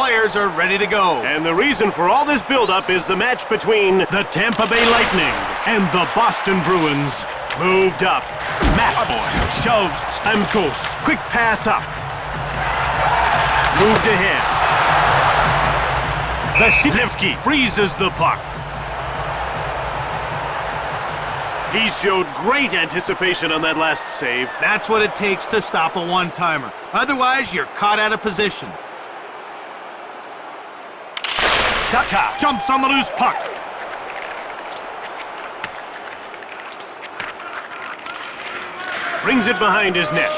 players are ready to go. And the reason for all this buildup is the match between the Tampa Bay Lightning and the Boston Bruins. Moved up. McAvoy shoves Stamkos. Quick pass up. Moved ahead. Vasilevsky freezes the puck. He showed great anticipation on that last save. That's what it takes to stop a one-timer. Otherwise, you're caught out of position. Saka jumps on the loose puck. Brings it behind his net.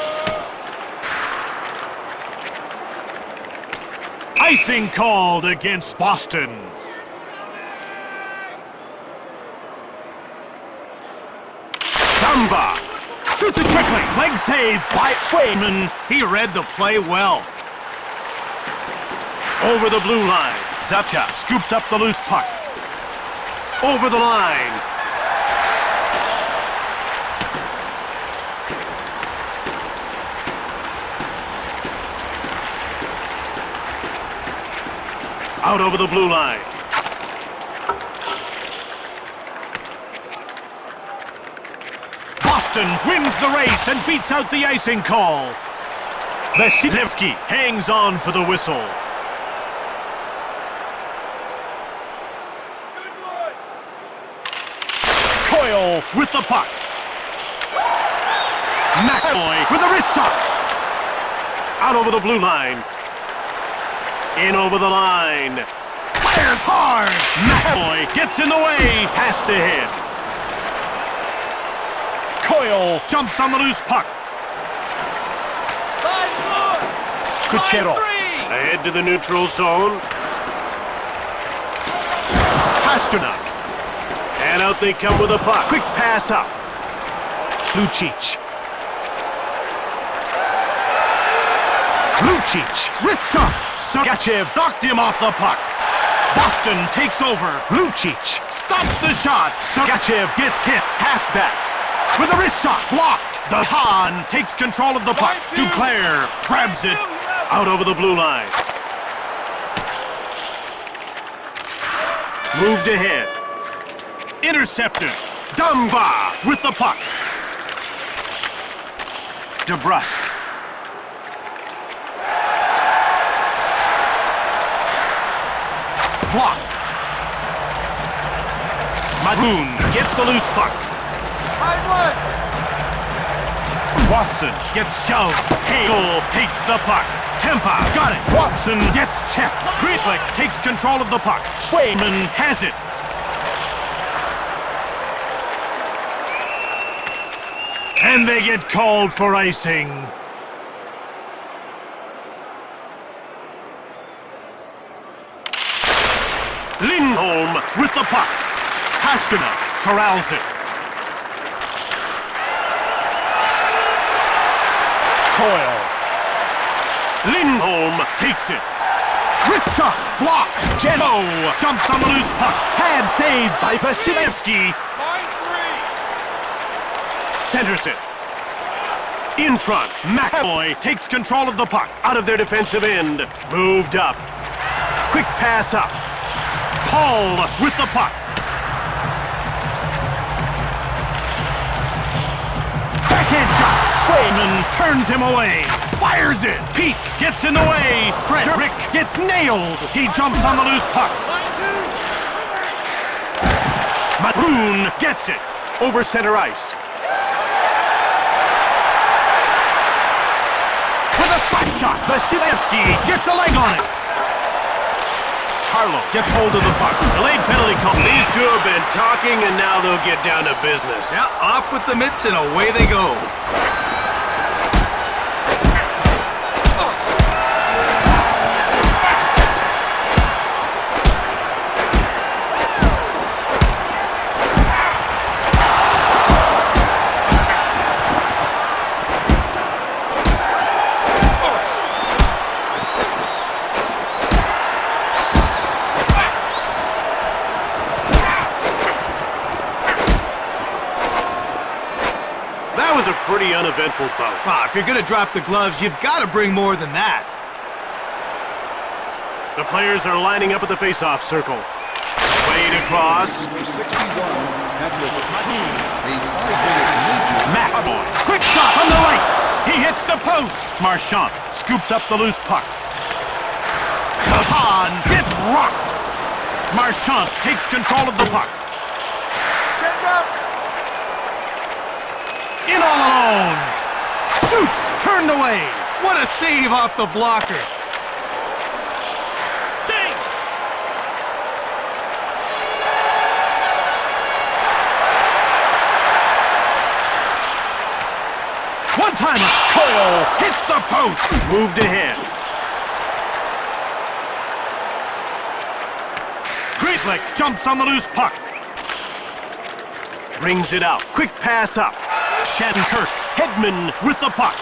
Icing called against Boston. Dumba shoots it quickly. Leg save by Swayman. He read the play well. Over the blue line. Zapka scoops up the loose puck. Over the line. Out over the blue line. Boston wins the race and beats out the icing call. Vasilevsky hangs on for the whistle. Coyle with the puck. McAvoy with a wrist shot. Out over the blue line. In over the line. Fires hard. McAvoy gets in the way. Pass to him. Coyle jumps on the loose puck. 5-4. Kucherov ahead to the neutral zone. Pasternak. And out they come with a puck. Quick pass up. Lucic. Wrist shot. Sergachev knocked him off the puck. Boston takes over. Lucic stops the shot. Sergachev gets hit. Pass back. With a wrist shot. Blocked. The Han takes control of the puck. Duclair grabs it. Out over the blue line. Moved ahead. Intercepted. Dumba with the puck. DeBrusque. Blocked. Maroon gets the loose puck. 5-1. Watson gets shoved. Hagel takes the puck. Tempa got it. Watson gets checked. Grizzlick takes control of the puck. Swayman has it. And they get called for icing. Lindholm with the puck. Pasternak corrals it. Coyle. Lindholm takes it. Wrist shot. Blocked. Geno jumps on the loose puck. Pad saved by Vasilevsky. 9-3. Centers it. In front. McAvoy takes control of the puck. Out of their defensive end. Moved up. Quick pass up. Paul with the puck. Backhand shot. Swayman turns him away. Fires it. Peak gets in the way. Frederick gets nailed. He jumps on the loose puck. 9-2. Maroon gets it. Over center ice. With a slap shot. Vasilevsky gets a leg on it. Carlo gets hold of the puck. Delayed penalty call. These two have been talking, and now they'll get down to business. Yeah, off with the mitts and away they go. A pretty uneventful bout. If you're going to drop the gloves, you've got to bring more than that. The players are lining up at the face-off circle. Played across. Number 61, Patrick Mahmoud. A 5-minute McAvoy. Quick shot on the right. He hits the post. Marchand scoops up the loose puck. Kahan gets rocked. Marchand takes control of the puck. Change up. In all alone. Shoots. Turned away. What a save off the blocker. Save. One-timer. Coyle hits the post. Moved ahead. Griezlick jumps on the loose puck. Brings it out. Quick pass up. Shattenkirk. Hedman with the puck.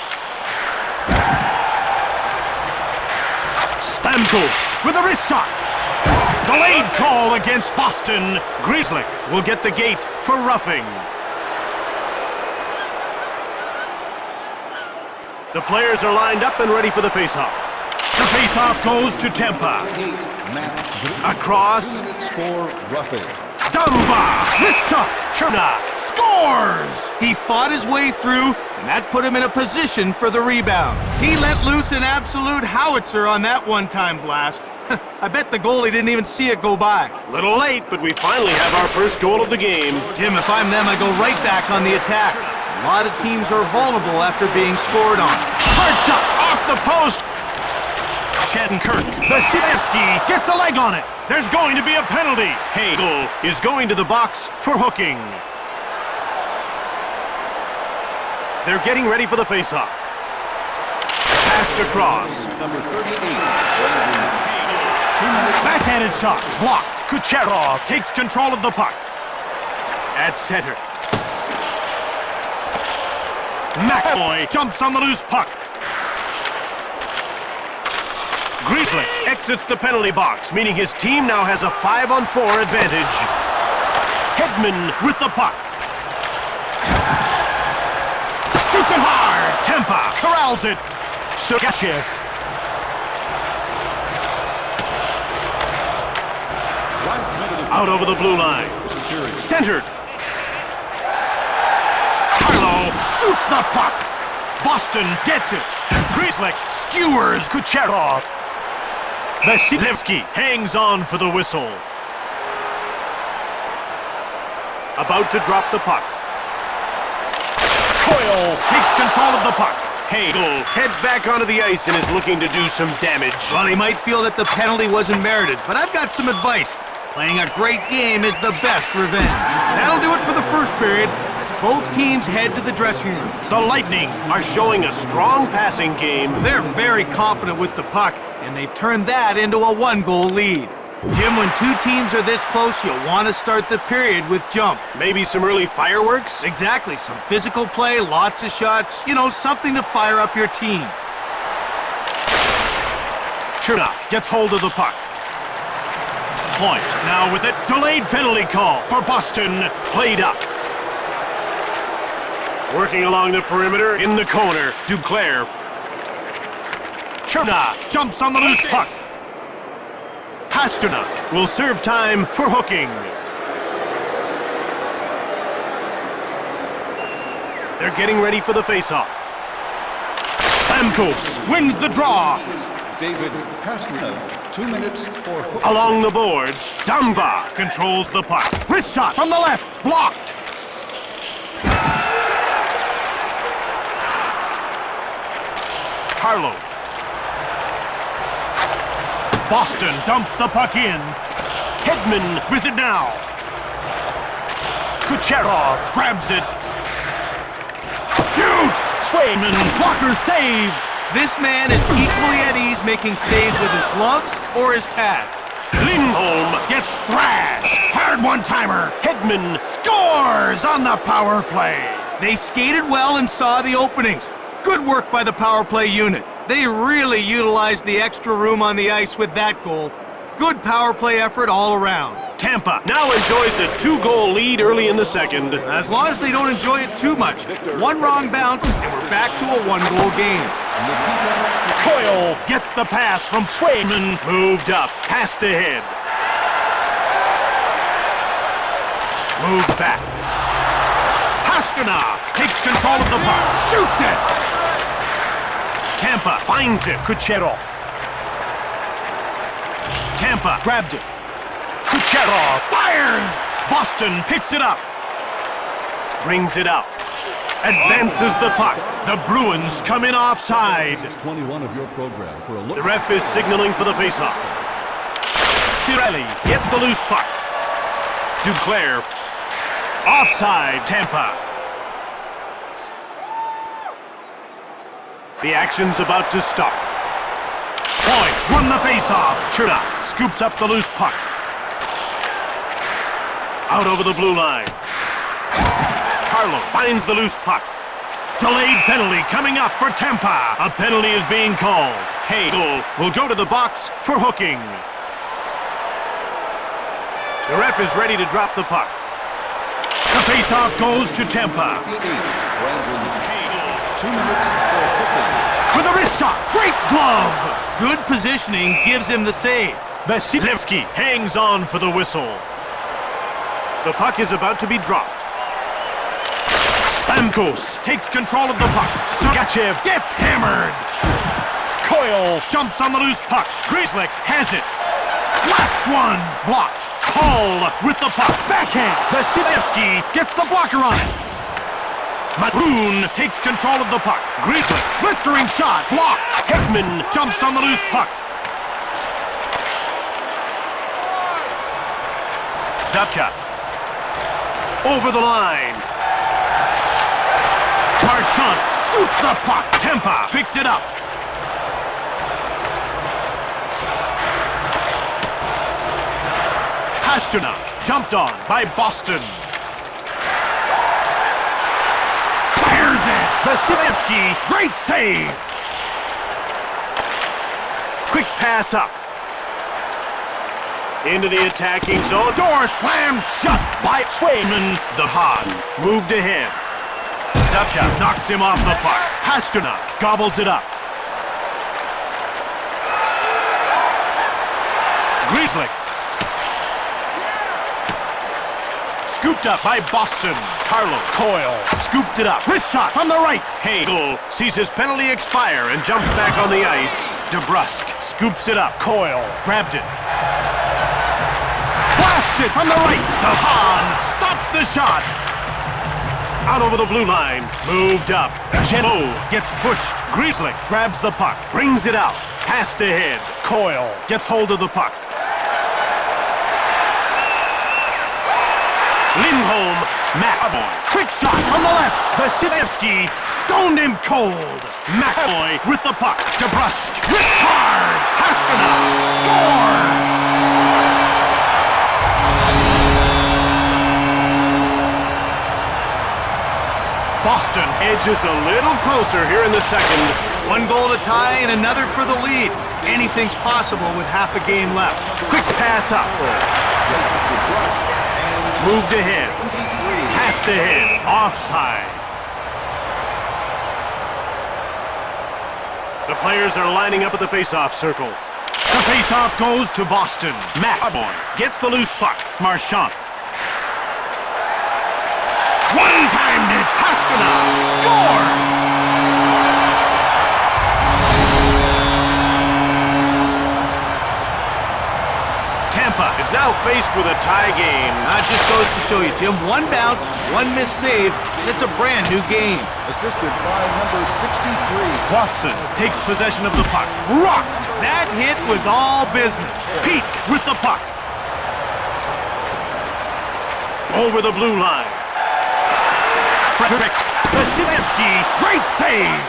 Stamkos with a wrist shot. Delayed call against Boston. Griezlick will get the gate for roughing. The players are lined up and ready for the face-off. The face-off goes to Tampa. 8, Matt. Across. 2 minutes for roughing. Dumba. Wrist shot. Chernak scores. He fought his way through, and that put him in a position for the rebound. He let loose an absolute howitzer on that one-time blast. I bet the goalie didn't even see it go by. Little late, but we finally have our first goal of the game. Jim, if I'm them, I go right back on the attack. A lot of teams are vulnerable after being scored on. Hard shot off the post. Shattenkirk. Vasilevsky gets a leg on it. There's going to be a penalty. Hagel is going to the box for hooking. They're getting ready for the face-off. Passed across. Number 38, Brandon. 2 minutes. Backhanded shot. Blocked. Kucherov takes control of the puck. At center. McAvoy jumps on the loose puck. Griezlick exits the penalty box, meaning his team now has a 5-on-4 advantage. Hedman with the puck. Shoots it hard. Tampa corrals it. Sergachev. Last minute of Out over the blue line. security. Centered. Carlo shoots the puck. Boston gets it. Griezlick skewers Kucherov. Vasilevsky hangs on for the whistle. About to drop the puck. Coyle takes control of the puck. Hagel heads back onto the ice and is looking to do some damage. Well, he might feel that the penalty wasn't merited, but I've got some advice. Playing a great game is the best revenge. That'll do it for the first period, as both teams head to the dressing room. The Lightning are showing a strong passing game. They're very confident with the puck, and they've turned that into a one-goal lead. Jim, when two teams are this close, you'll want to start the period with jump. Maybe some early fireworks? Exactly, some physical play, lots of shots, something to fire up your team. Chernak gets hold of the puck. Point now with it. Delayed penalty call for Boston. Played up. Working along the perimeter, in the corner, Duclair. Chernak jumps on the loose puck. Pasternak will serve time for hooking. They're getting ready for the face-off. Stamkos wins the draw. David Pasternak, 2 minutes for hook. Along the boards, Dumba controls the puck. Wrist shot from the left. Blocked. Carlo. Boston dumps the puck in. Hedman with it now. Kucherov grabs it. Shoots! Swayman, blocker save. This man is equally at ease making saves with his gloves or his pads. Lindholm gets thrashed. Hard one-timer. Hedman scores on the power play. They skated well and saw the openings. Good work by the power play unit. They really utilized the extra room on the ice with that goal. Good power play effort all around. Tampa now enjoys a 2-goal lead early in the second. As long as they don't enjoy it too much. One wrong bounce, and we're back to a 1-goal game. Coyle gets the pass from Swayman. Moved up, passed ahead. Moved back. Pasternak takes control of the puck. Shoots it! Tampa finds it. Kucherov. Tampa grabbed it. Kucherov fires! Boston picks it up. Brings it out. Advances the puck. The Bruins come in offside. 21 of your program for a look. The ref is signaling for the faceoff. Cirelli gets the loose puck. Duclair. Offside, Tampa. The action's about to start. Point won the faceoff. Churda scoops up the loose puck. Out over the blue line. Carlo finds the loose puck. Delayed penalty coming up for Tampa. A penalty is being called. AINHL will go to the box for hooking. The ref is ready to drop the puck. The faceoff goes to Tampa. 2 minutes for hooking. With a wrist shot. Great glove. Good positioning gives him the save. Vasilevsky hangs on for the whistle. The puck is about to be dropped. Stamkos takes control of the puck. Sergachev gets hammered. Coyle jumps on the loose puck. Grizzly has it. Last one blocked. Hall with the puck. Backhand. Vasilevsky gets the blocker on it. Maroon takes control of the puck. Grizzly blistering shot. Blocked. Heckman jumps on the loose puck. Zabka. Over the line. Marchand shoots the puck. Tampa picked it up. Pasternak jumped on by Boston. Fires it. Vasilevsky, great save. Quick pass up. Into the attacking zone. Door slammed shut by Swayman. The Hahn moved ahead. Zabka knocks him off the puck. Pasternak gobbles it up. Grizzly. Scooped up by Boston. Carlo Coyle scooped it up. Wrist shot from the right. AINHL sees his penalty expire and jumps back on the ice. DeBrusque scoops it up. Coyle grabbed it. Blasts it from the right. The Hahn stops the shot. Out over the blue line. Moved up. Geno gets pushed. Grizzly grabs the puck. Brings it out. Passed ahead. Coyle gets hold of the puck. Lindholm. McAvoy. Quick shot from the left. Vasilevsky stoned him cold. McAvoy with the puck. DeBrusque hit hard. Pasternak scores. Boston edges a little closer here in the second. 1 goal to tie and another for the lead. Anything's possible with half a game left. Quick pass up. Moved ahead. Passed ahead. Offside. The players are lining up at the face-off circle. The face-off goes to Boston. McAvoy gets the loose puck. Marchand. One-timed it. Pasternak scores! Tampa is now faced with a tie game. That just goes to show you, Tim. 1 bounce, 1 missed save. It's a brand new game. Assisted by number 63. Watson takes possession of the puck. Rocked! That hit was all business. Peak with the puck. Over the blue line. Frederick Vasilevsky, great save!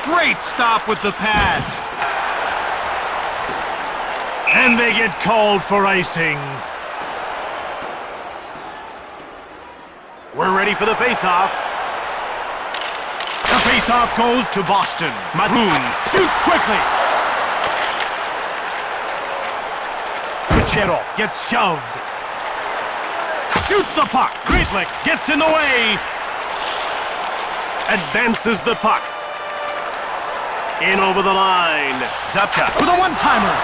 Great stop with the pads. And they get called for icing. We're ready for the face-off. The face-off goes to Boston. Maroon shoots quickly. Kucherov gets shoved. Shoots the puck. Grizzly gets in the way. Advances the puck. In over the line. Zapka with a one-timer.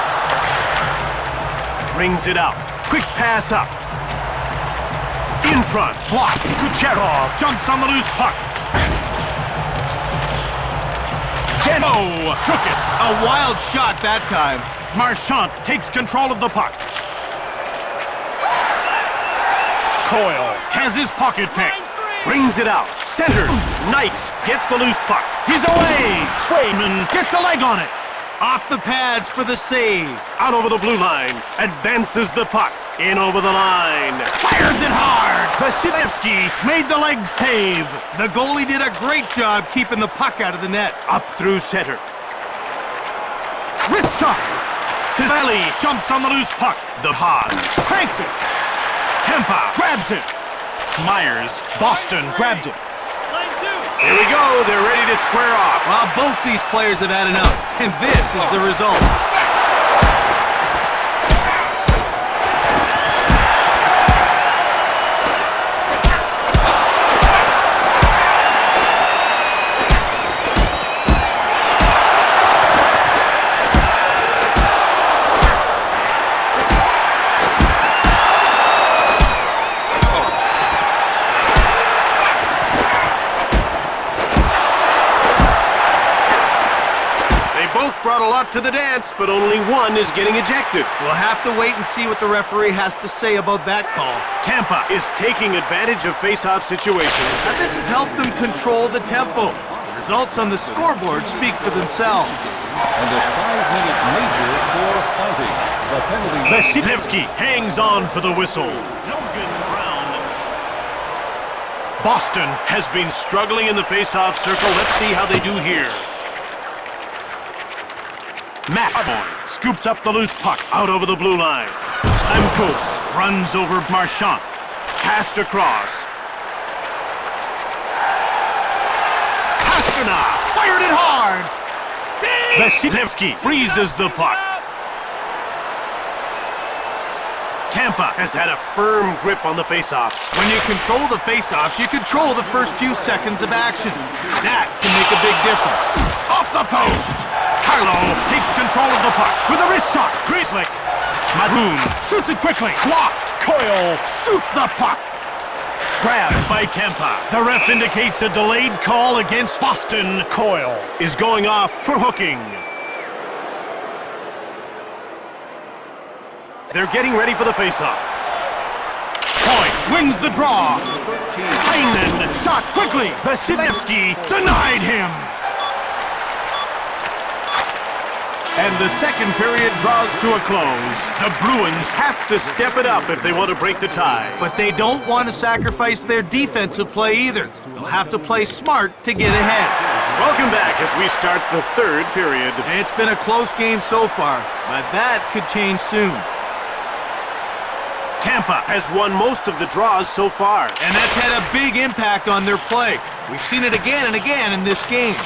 Brings it out. Quick pass up. In front. Block. Kucherov jumps on the loose puck. Geno took it. A wild shot that time. Marchand takes control of the puck. Coyle has his pocket pick. Brings it out. Center. Knights gets the loose puck. He's away. Swayman gets a leg on it. Off the pads for the save. Out over the blue line. Advances the puck. In over the line. Fires it hard. Vasilevsky made the leg save. The goalie did a great job keeping the puck out of the net. Up through center. Wrist shot. Civelli jumps on the loose puck. The Hahn cranks it. Tampa grabs it. Myers. Boston grabbed it. Here we go. They're ready to square off. Well, both these players have had enough, and this is the result. Brought a lot to the dance, but only one is getting ejected. We'll have to wait and see what the referee has to say about that call. Tampa is taking advantage of face-off situations. And this has helped them control the tempo. The results on the scoreboard speak for themselves. And a 5-minute major for fighting. The penalty. Vasilevsky hangs on for the whistle. Logan Brown. Boston has been struggling in the face-off circle. Let's see how they do here. Matboy scoops up the loose puck out over the blue line. Stamkos runs over Marchand. Passed across. Pasternak fired it hard. Vasilevsky freezes the puck. Tampa has had a firm grip on the faceoffs. When you control the faceoffs, you control the first few seconds of action. That can make a big difference. Off the post. Carlo takes control of the puck with a wrist shot. Grizzly. Maroon shoots it quickly. Blocked. Coyle shoots the puck. Grabbed by Tampa. The ref indicates a delayed call against Boston. Coyle is going off for hooking. They're getting ready for the faceoff. Point wins the draw. AINHL shot quickly. Vasilevsky denied him. And the second period draws to a close. The Bruins have to step it up if they want to break the tie. But they don't want to sacrifice their defensive play either. They'll have to play smart to get ahead. Welcome back as we start the third period. It's been a close game so far, but that could change soon. Tampa has won most of the draws so far. And that's had a big impact on their play. We've seen it again and again in this game.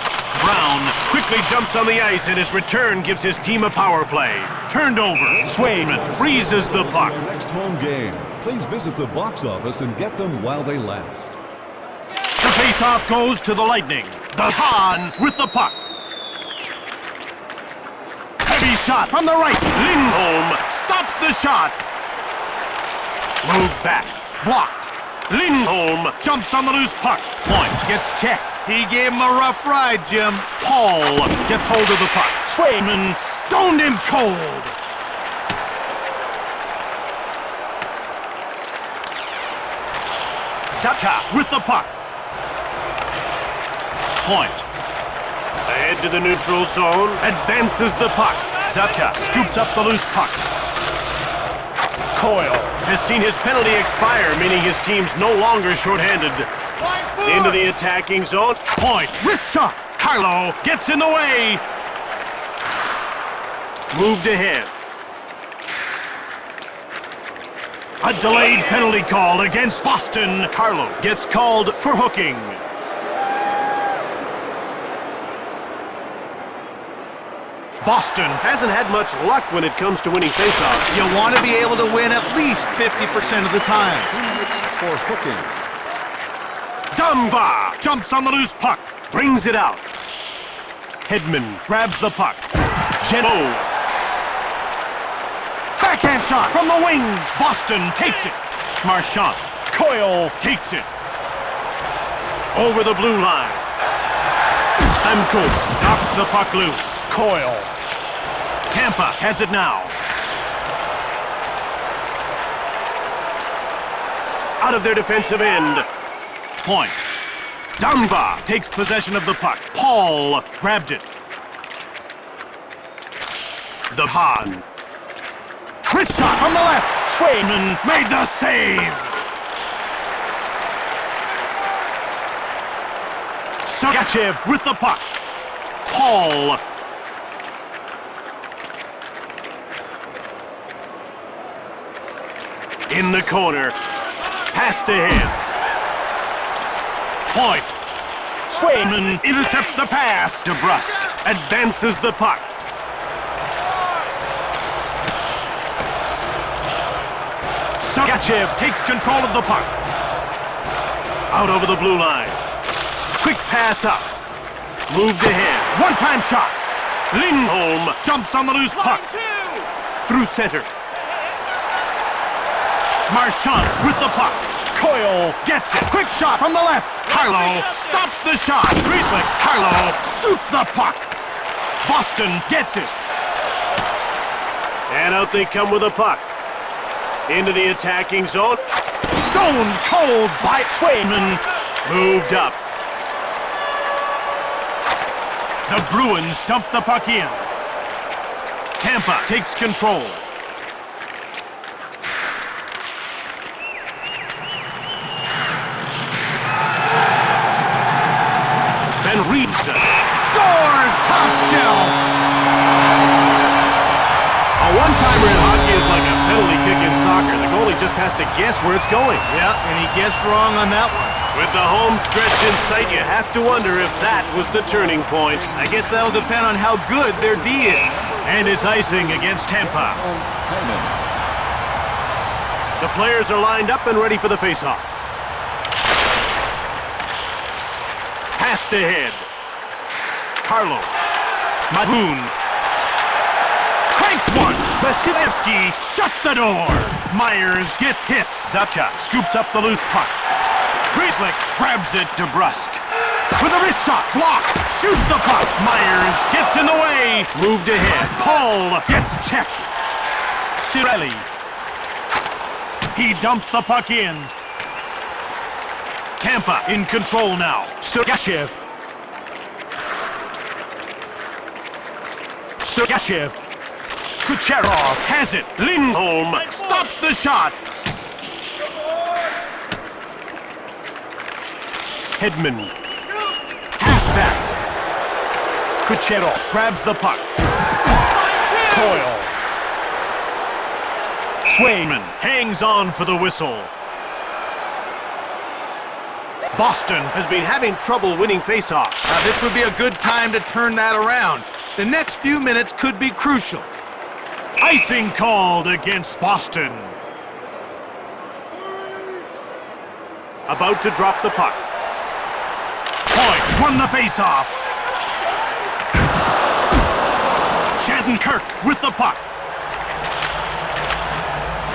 Brown quickly jumps on the ice and his return gives his team a power play. Turned over. Swayman freezes the puck. Next home game. Please visit the box office and get them while they last. The faceoff goes to the Lightning. The Hahn with the puck. Heavy shot from the right. Lindholm stops the shot. Moved back. Blocked. Lindholm jumps on the loose puck. Point gets checked. He gave him a rough ride, Jim. Paul gets hold of the puck. Swayman stoned him cold. Saka with the puck. Point. Ahead to the neutral zone. Advances the puck. Saka scoops up the loose puck. Coyle has seen his penalty expire, meaning his team's no longer shorthanded. Into the attacking zone. Point. Wrist shot. Carlo gets in the way. Moved ahead. A delayed penalty call against Boston. Carlo gets called for hooking. Boston hasn't had much luck when it comes to winning faceoffs. You want to be able to win at least 50% of the time. 2 minutes for hooking. Dumba jumps on the loose puck, brings it out. Hedman grabs the puck. Geno. Backhand shot from the wing. Boston takes it. Marchand. Coyle takes it. Over the blue line. Stamkos knocks the puck loose. Coyle. Tampa has it now. Out of their defensive end. Point. Dumba takes possession of the puck. Paul grabbed it. The Hahn. Wrist shot from the left. Swayman made the save. Sergachev with the puck. Paul. In the corner. Pass to him. Point. Swayman intercepts the pass. DeBrusk advances the puck. Sergachev takes control of the puck. Out over the blue line. Quick pass up. Moved ahead. One-time shot. Lindholm jumps on the loose puck. Through center. Marchand with the puck. Coyle gets it. Quick shot from the left. Carlo stops the shot. Griezlick. Carlo shoots the puck. Boston gets it. And out they come with the puck. Into the attacking zone. Stone cold by Swayman. Moved up. The Bruins dump the puck in. Tampa takes control. Van Riemstra scores! Top shelf! A one-timer in hockey is like a penalty kick in soccer. The goalie just has to guess where it's going. Yeah, and he guessed wrong on that one. With the home stretch in sight, you have to wonder if that was the turning point. I guess that'll depend on how good their D is. And it's icing against Tampa. Hyman. The players are lined up and ready for the faceoff. Pass to head. Carlo. Mahoon. Cranks one. Vasilevsky shuts the door. Myers gets hit. Zatka scoops up the loose puck. Griezlick grabs it. DeBrusk. With a wrist shot. Blocked. Shoots the puck. Myers gets in the way. Moved ahead. Paul gets checked. Cirelli. He dumps the puck in. Tampa in control now. Sergachev. Sergachev. Kucherov has it. Lindholm stops the shot. Hedman. Pass back. Kucherov grabs the puck. Coyle. Swayman hangs on for the whistle. Boston has been having trouble winning faceoffs. Now this would be a good time to turn that around. The next few minutes could be crucial. Icing called against Boston. About to drop the puck. Point won the faceoff. Shattenkirk with the puck.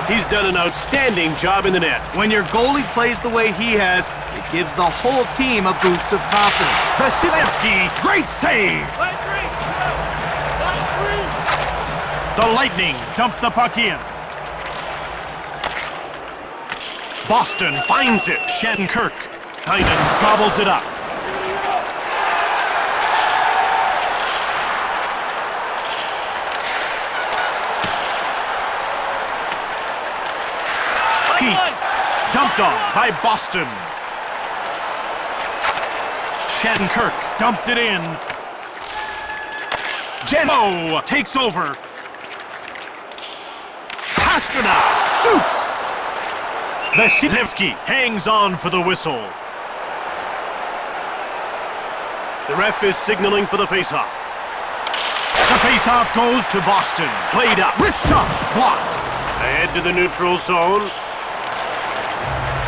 He's done an outstanding job in the net. When your goalie plays the way he has, it gives the whole team a boost of confidence. Vasilevsky, great save! The Lightning dump the puck in. Boston finds it. Shattenkirk. Heinen gobbles it up. Pete jumped on by Boston. Shattenkirk dumped it in. Geno takes over. Pasternak shoots. Vasilevsky hangs on for the whistle. The ref is signaling for the faceoff. The faceoff goes to Boston. Played up. Wrist shot. Blocked. Ahead to the neutral zone.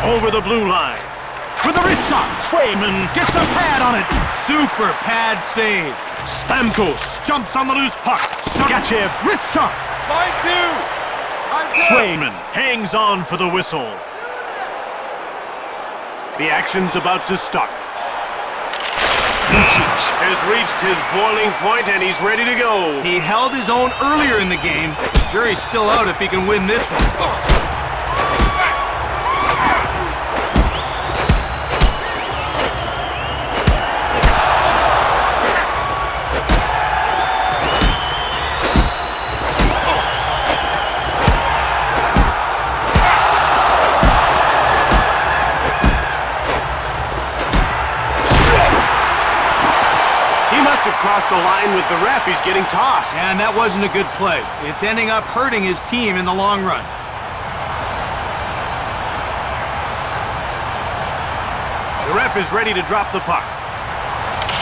Over the blue line. With a wrist shot. Swayman gets a pad on it. Super pad save. Stamkos jumps on the loose puck. Sergachev. Wrist shot. Line two. Line two. Swayman hangs on for the whistle. The action's about to start. Lucic has reached his boiling point and he's ready to go. He held his own earlier in the game. The jury's still out if he can win this one. Crossed the line with the ref. He's getting tossed. And that wasn't a good play. It's ending up hurting his team in the long run. The ref is ready to drop the puck.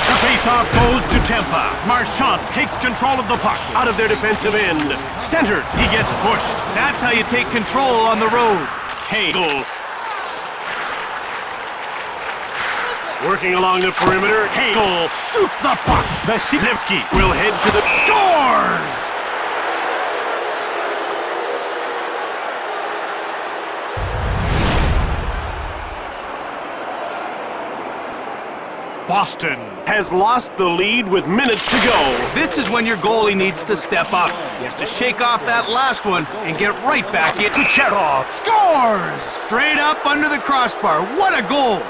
The faceoff goes to Tampa. Marchand takes control of the puck out of their defensive end. Centered. He gets pushed. That's how you take control on the road. Hagel. Working along the perimeter, Hagel shoots the puck. Vasilevsky will head to the scores! Boston has lost the lead with minutes to go. This is when your goalie needs to step up. He has to shake off that last one and get right back in. Kucherov scores! Straight up under the crossbar. What a goal!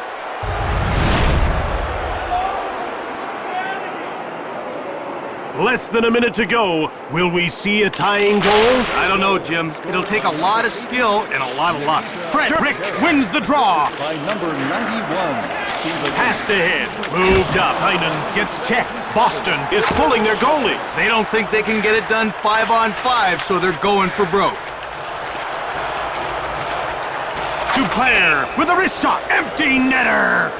Less than a minute to go. Will we see a tying goal? I don't know, Jim. It'll take a lot of skill and a lot of luck. Frederick wins the draw. By number 91, Steven. Passed ahead. Moved up. Heinen gets checked. Boston is pulling their goalie. They don't think they can get it done 5-on-5, so they're going for broke. Duclair with a wrist shot. Empty netter.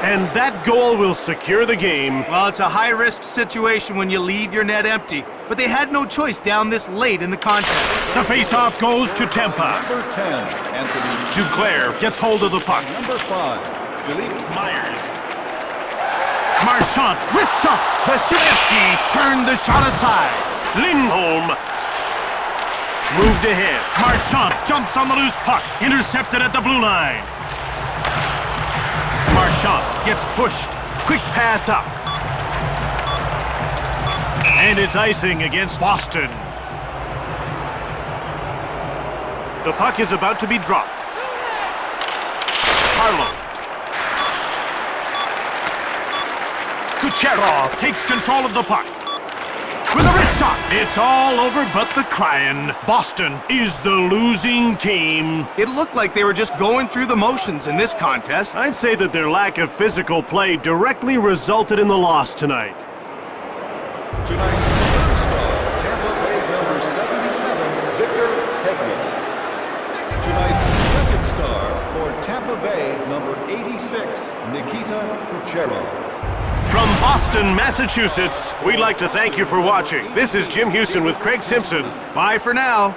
And that goal will secure the game. Well, it's a high-risk situation when you leave your net empty, but they had no choice down this late in the contest. The faceoff goes to Tampa. Number 10, Anthony. Duclair gets hold of the puck. Number 5, Philippe Myers. Marchand, wrist shot. Vasilevsky turned the shot aside. Lindholm moved ahead. Marchand jumps on the loose puck. Intercepted at the blue line. Marchand gets pushed. Quick pass up. And it's icing against Boston. The puck is about to be dropped. Harlow. Kucherov takes control of the puck. With a wrist shot. It's all over but the crying. Boston is the losing team. It looked like they were just going through the motions in this contest. I'd say that their lack of physical play directly resulted in the loss tonight. Tonight's third star, Tampa Bay number 77, Victor Hedman. Tonight's second star for Tampa Bay number 86, Nikita Kucherov. From Boston, Massachusetts, we'd like to thank you for watching. This is Jim Houston with Craig Simpson. Bye for now.